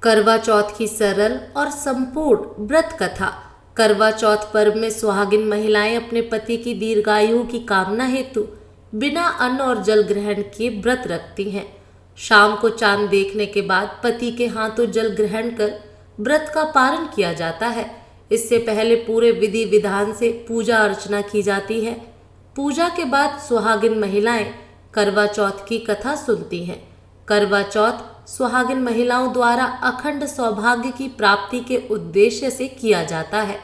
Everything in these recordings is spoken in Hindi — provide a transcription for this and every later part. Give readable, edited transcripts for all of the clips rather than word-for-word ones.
करवा चौथ की सरल और संपूर्ण व्रत कथा। करवा चौथ पर्व में सुहागिन महिलाएं अपने पति की दीर्घायु की कामना हेतु बिना अन्न और जल ग्रहण किए व्रत रखती हैं। शाम को चांद देखने के बाद पति के हाथों जल ग्रहण कर व्रत का पारण किया जाता है। इससे पहले पूरे विधि विधान से पूजा अर्चना की जाती है। पूजा के बाद सुहागिन महिलाएं करवा चौथ की कथा सुनती हैं। करवा चौथ सुहागिन महिलाओं द्वारा अखंड सौभाग्य की प्राप्ति के उद्देश्य से किया जाता है।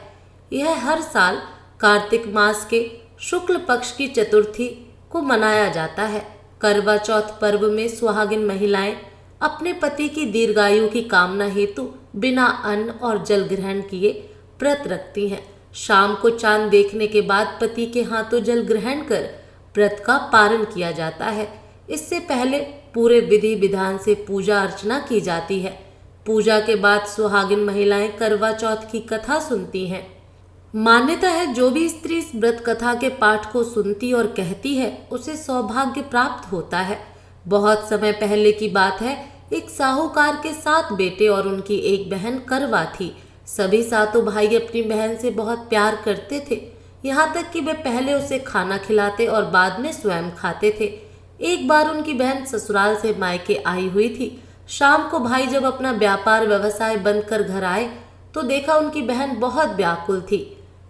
यह हर साल कार्तिक मास के शुक्ल पक्ष की चतुर्थी को मनाया जाता है। करवा चौथ पर्व में सुहागिन महिलाएं अपने पति की दीर्घायु की कामना हेतु बिना अन्न और जल ग्रहण किए व्रत रखती हैं। शाम को चांद देखने के बाद पति के हाथों जल ग्रहण कर व्रत का पारण किया जाता है। इससे पहले पूरे विधि विधान से पूजा अर्चना की जाती है। पूजा के बाद सुहागिन महिलाएं करवा चौथ की कथा सुनती हैं। मान्यता है जो भी स्त्री इस व्रत कथा के पाठ को सुनती और कहती है उसे सौभाग्य प्राप्त होता है। बहुत समय पहले की बात है, एक साहूकार के 7 बेटे और उनकी एक बहन करवा थी। सभी 7 भाई अपनी बहन से बहुत प्यार करते थे, यहाँ तक कि वे पहले उसे खाना खिलाते और बाद में स्वयं खाते थे। एक बार उनकी बहन ससुराल से मायके आई हुई थी। शाम को भाई जब अपना व्यापार व्यवसाय बंद कर घर आए तो देखा उनकी बहन बहुत व्याकुल थी।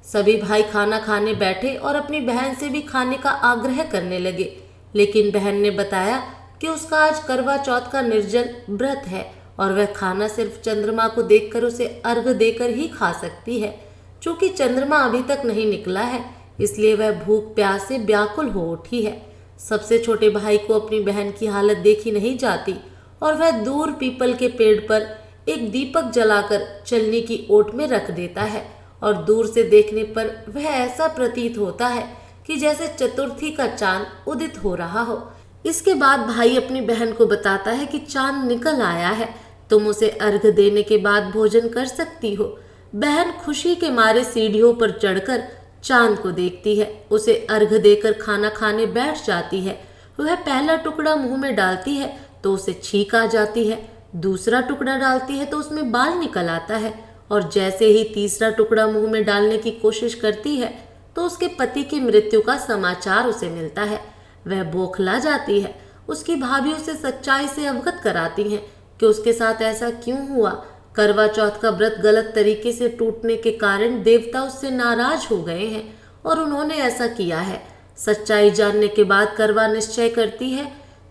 सभी भाई खाना खाने बैठे और अपनी बहन से भी खाने का आग्रह करने लगे, लेकिन बहन ने बताया कि उसका आज करवा चौथ का निर्जल व्रत है और वह खाना सिर्फ चंद्रमा को देखकर उसे अर्घ देकर ही खा सकती है। चूंकि चंद्रमा अभी तक नहीं निकला है, इसलिए वह भूख प्यास से व्याकुल हो उठी है। सबसे छोटे भाई को अपनी बहन की हालत देखी नहीं जाती और वह दूर पीपल के पेड़ पर एक दीपक जलाकर चलनी की ओट में रख देता है और दूर से देखने पर वह ऐसा प्रतीत होता है कि जैसे चतुर्थी का चांद उदित हो रहा हो। इसके बाद भाई अपनी बहन को बताता है कि चांद निकल आया है, तुम उसे अर्घ देने के बाद भोजन कर सकती हो। बहन खुशी के मारे सीढ़ियों पर चढ़कर चांद को देखती है, उसे अर्घ देकर खाना खाने बैठ जाती है। वह पहला टुकड़ा मुंह में डालती है तो उसे छींक आ जाती है, दूसरा टुकड़ा डालती है तो उसमें बाल निकल आता है और जैसे ही तीसरा टुकड़ा मुंह में डालने की कोशिश करती है तो उसके पति की मृत्यु का समाचार उसे मिलता है। वह बौखला जाती है। उसकी भाभी उसे सच्चाई से अवगत कराती हैं कि उसके साथ ऐसा क्यों हुआ। करवा चौथ का व्रत गलत तरीके से टूटने के कारण देवता उससे नाराज हो गए हैं और उन्होंने ऐसा किया है। सच्चाई जानने के बाद करवा निश्चय करती है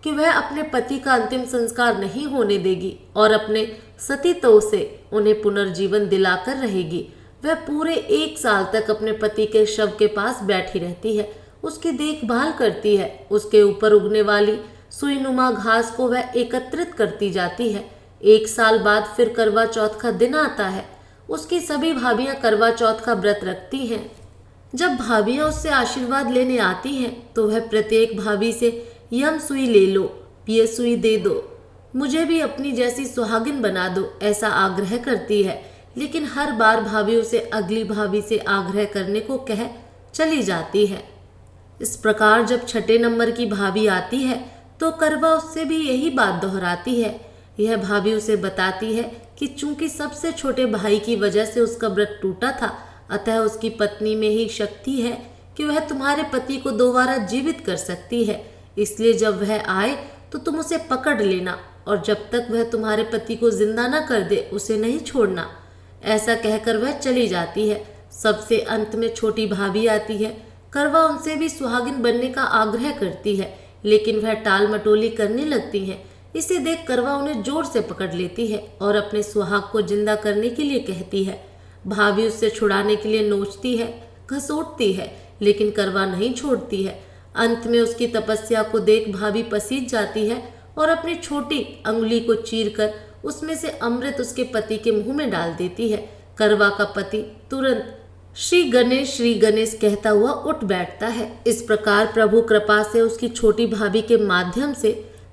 कि वह अपने पति का अंतिम संस्कार नहीं होने देगी और अपने सतीत्व से उन्हें पुनर्जीवन दिलाकर रहेगी। वह पूरे 1 साल तक अपने पति के शव के पास बैठी रहती है, उसकी देखभाल करती है। उसके ऊपर उगने वाली सुईनुमा घास को वह एकत्रित करती जाती है। 1 साल बाद फिर करवा चौथ का दिन आता है। उसकी सभी भाभियां करवा चौथ का व्रत रखती हैं। जब भाभियां उससे आशीर्वाद लेने आती हैं तो वह प्रत्येक भाभी से यम सुई ले लो, ये सुई दे दो, मुझे भी अपनी जैसी सुहागिन बना दो, ऐसा आग्रह करती है। लेकिन हर बार भाभी उसे अगली भाभी से आग्रह करने को कह चली जाती है। इस प्रकार जब 6 नंबर की भाभी आती है तो करवा उससे भी यही बात दोहराती है। यह भाभी उसे बताती है कि चूंकि सबसे छोटे भाई की वजह से उसका व्रत टूटा था, अतः उसकी पत्नी में ही शक्ति है कि वह तुम्हारे पति को दोबारा जीवित कर सकती है। इसलिए जब वह आए तो तुम उसे पकड़ लेना और जब तक वह तुम्हारे पति को जिंदा न कर दे उसे नहीं छोड़ना। ऐसा कहकर वह चली जाती है। सबसे अंत में छोटी भाभी आती है। करवा उनसे भी सुहागिन बनने का आग्रह करती है, लेकिन वह टाल मटोली करने लगती हैं। इसे देख करवा उन्हें जोर से पकड़ लेती है और अपने सुहाग को जिंदा करने के लिए कहती है। भाभी उससे छुड़ाने के लिए नोचती है, घसीटती है, लेकिन करवा नहीं छोड़ती है। अंत में उसकी तपस्या को देख भाभी पसीज जाती है और अपनी छोटी अंगुली को चीरकर उसमें से अमृत उसके पति के मुंह में डाल देती है। करवा का पति तुरंत श्री गणेश कहता हुआ उठ बैठता है। इस प्रकार प्रभु कृपा से उसकी छोटी भाभी के माध्यम से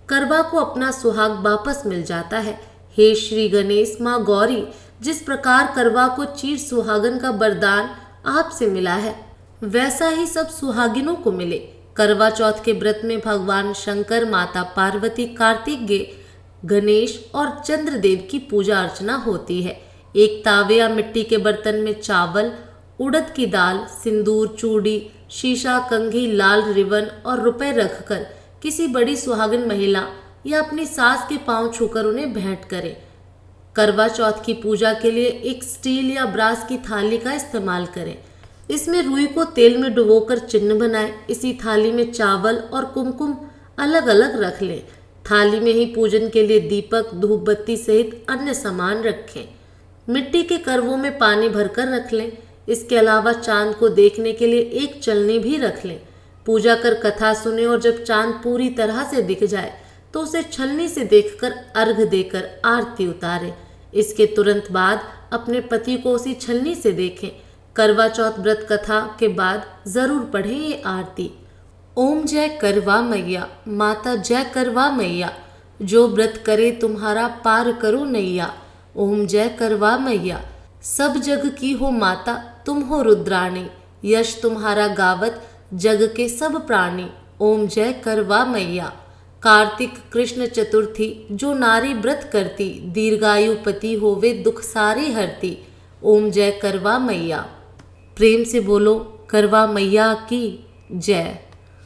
करवा को अपना सुहाग वापस मिल जाता है। हे श्री गणेश, माँ गौरी, जिस प्रकार करवा को चीर सुहागन का वरदान आपसे मिला है, वैसा ही सब सुहागिनों को मिले। करवा चौथ के व्रत में भगवान शंकर, माता पार्वती, कार्तिकेय गणेश और चंद्रदेव की पूजा अर्चना होती है। एक तावे या मिट्टी के बर्तन में चावल, उड़द की दाल, सिंदूर, चूड़ी, शीशा, कंघी, लाल रिबन और रुपए रखकर किसी बड़ी सुहागिन महिला या अपनी सास के पांव छूकर उन्हें भेंट करें। करवा चौथ की पूजा के लिए एक स्टील या ब्रास की थाली का इस्तेमाल करें। इसमें रुई को तेल में डुबोकर चिन्ह बनाएं। इसी थाली में चावल और कुमकुम अलग अलग रख लें। थाली में ही पूजन के लिए दीपक, धूप बत्ती सहित अन्य सामान रखें। मिट्टी के करवों में पानी भरकर रख लें। इसके अलावा चांद को देखने के लिए एक चलनी भी रख लें। पूजा कर कथा सुने और जब चांद पूरी तरह से दिख जाए तो उसे छलनी से देखकर अर्घ देकर आरती उतारें। इसके तुरंत बाद अपने पति को उसी छलनी से देखें। करवा चौथ व्रत कथा के बाद जरूर पढ़ें ये आरती। ओम जय करवा मैया, माता जय करवा मैया, जो व्रत करे तुम्हारा पार करो नैया। ओम जय करवा मैया, सब जग की हो माता, तुम हो रुद्राणी, यश तुम्हारा गावत जग के सब प्राणी। ओम जय करवा मैया। कार्तिक कृष्ण चतुर्थी, जो नारी व्रत करती, दीर्घायु पति होवे दुख सारे हरती। ओम जय करवा मैया। प्रेम से बोलो करवा मैया की जय।